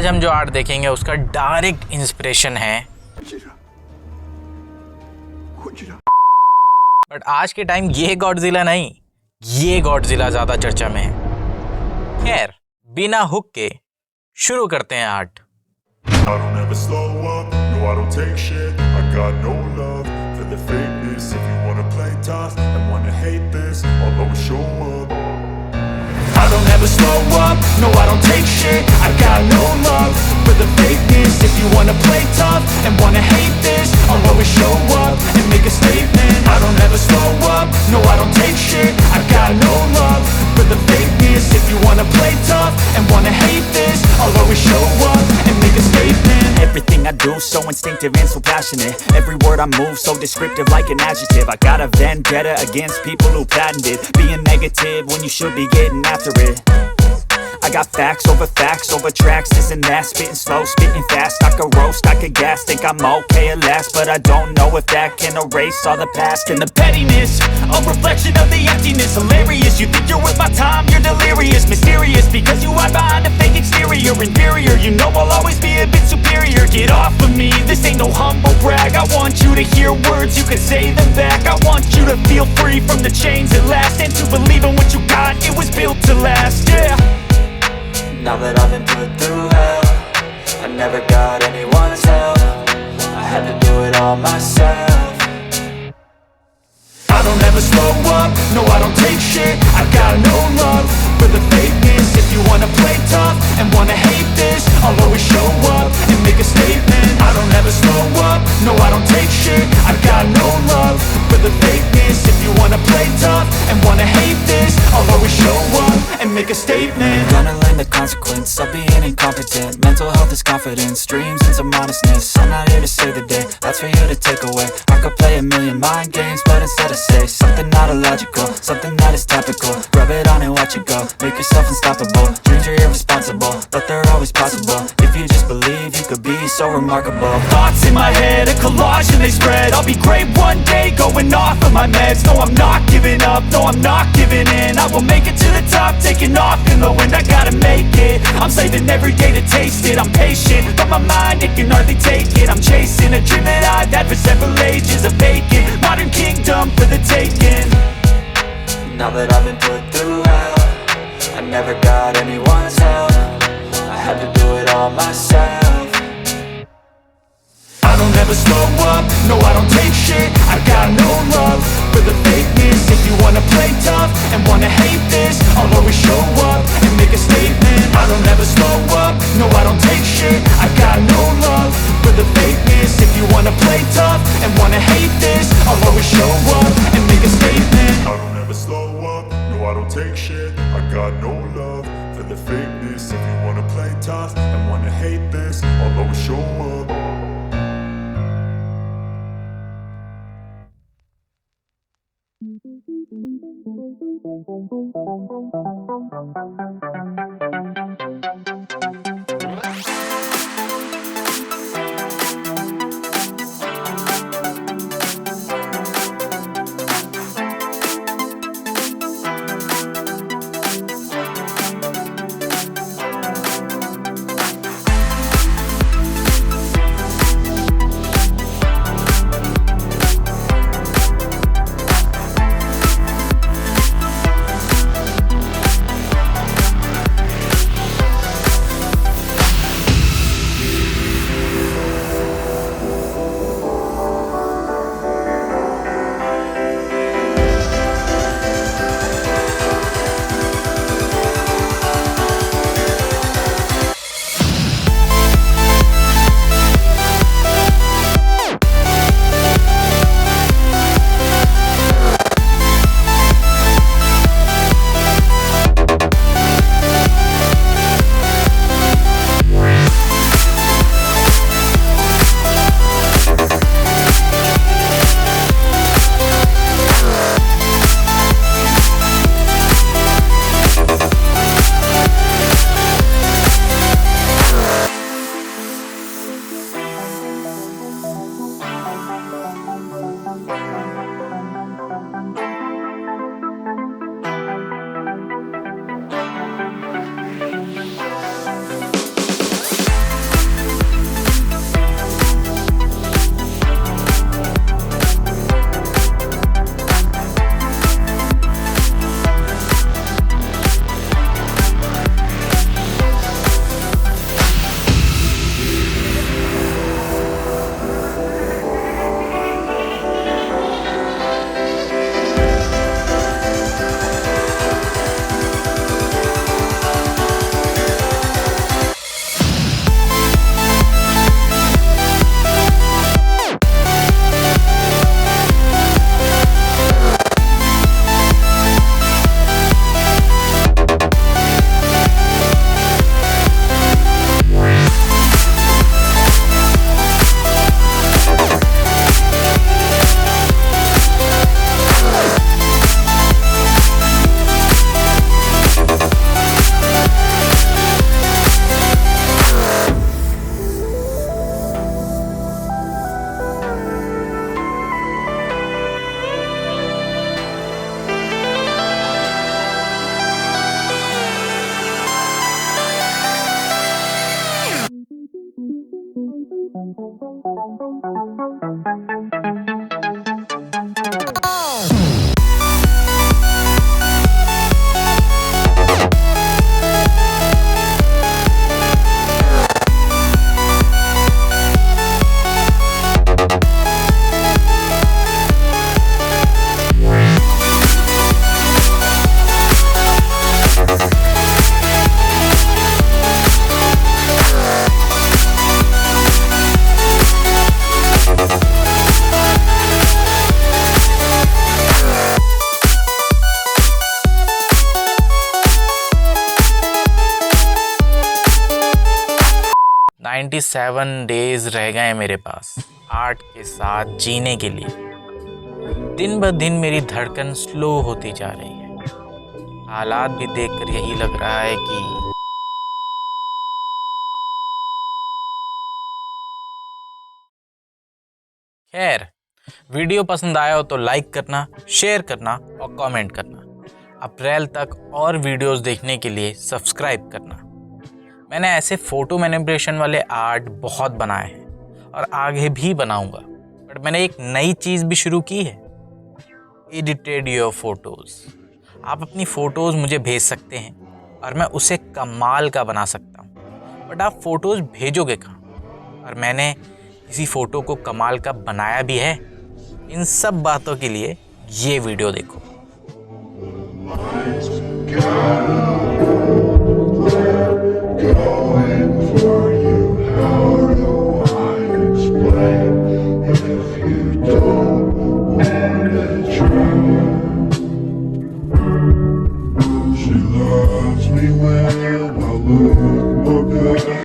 हम जो आर्ट देखेंगे उसका डायरेक्ट इंस्पिरेशन है, बट आज के टाइम ये गॉडजिला नहीं, ये गॉडजिला ज्यादा चर्चा में है। खैर बिना हुक के शुरू करते हैं art. I don't ever slow up, no I don't take shit. I got no love for the fakeness. If you wanna play tough and wanna hate this, I'll always show up and make a statement. I don't ever slow up, no I don't take shit. I got no love for the fakeness. If you wanna play tough and wanna hate this, I'll always show up and make a statement. Everything I do so instinctive and so passionate. Every word I move so descriptive like an adjective. I got a vendetta against people who patented being negative when you should be getting after it. I got facts over tracks, this and that. Spitting slow, spitting fast, I could roast, I could gas. Think I'm okay at last, but I don't know if that can erase all the past. And the pettiness, a reflection of the emptiness. Hilarious, you think you're worth my time, you're delirious. Mysterious, because you hide behind a fake exterior. Inferior, you know I'll always be a bit superior. Get off of me, this ain't no humble brag. I want you to hear words, you can say them back. I want you to feel free from the chains at last, and to believe in what you got, it was built to last, yeah. Now that I've been put through hell, I never got anyone's help. I had to do it all myself. I don't ever slow up, no I don't take shit. I got no love for the fakeness. If you wanna play tough and wanna hate this, I'll always show up and make a statement. I don't ever slow up, no I don't take shit. I got no love for the fakeness. If you wanna play tough and wanna hate this, I'll always show up and make a statement. Gonna learn the consequence of being incompetent. Mental health is confidence, dreams and some honestness. I'm not here to save the day, that's for you to take away. I could play a million mind games, but instead I say something not illogical, something that is topical. Rub it on and watch it go, make yourself unstoppable. Dreams are irresponsible, but they're always possible. If you just believe, you could be so remarkable. Thoughts in my head, a collage and they spread. I'll be great one day, going off of my meds. No, I'm not giving up, no, I'm not giving in. I will make it to the top, taking off in the wind. I gotta make it, I'm saving every day to taste it. I'm patient, but my mind, it can hardly take it. I'm chasing a dream that I've had for several ages. A vacant, modern kingdom for the taking. Now that I've been put through hell, I never got anyone's help. I had to do it all myself. I don't ever slow up, no I don't take shit. I got no love for the fakeness. If you wanna play tough and wanna hate this, I'll always show up and make a statement. I don't ever slow up, no I don't take shit. I got no love for the fakeness. If you wanna play tough and wanna hate this, I'll always show up and make a statement. I don't ever slow up, no I don't take shit. I got no love for the fakeness. If you wanna play tough and wanna hate this, I'll always show up. 97 days रह गए मेरे पास art के साथ जीने के लिए। दिन ब दिन मेरी धड़कन स्लो होती जा रही है। हालात भी देखकर यही लग रहा है कि खैर, वीडियो पसंद आया हो तो लाइक करना, शेयर करना और कमेंट करना। अप्रैल तक और वीडियोस देखने के लिए सब्सक्राइब करना। मैंने ऐसे फोटो मैनिपुलेशन वाले आर्ट बहुत बनाए हैं और आगे भी बनाऊंगा, बट मैंने एक नई चीज़ भी शुरू की है, एडिटेड योर फोटोज़। आप अपनी फ़ोटोज़ मुझे भेज सकते हैं और मैं उसे कमाल का बना सकता हूँ, बट आप फ़ोटोज़ भेजोगे कहाँ? और मैंने किसी फ़ोटो को कमाल का बनाया भी है? इन सब बातों के लिए ये वीडियो देखो। She loves me when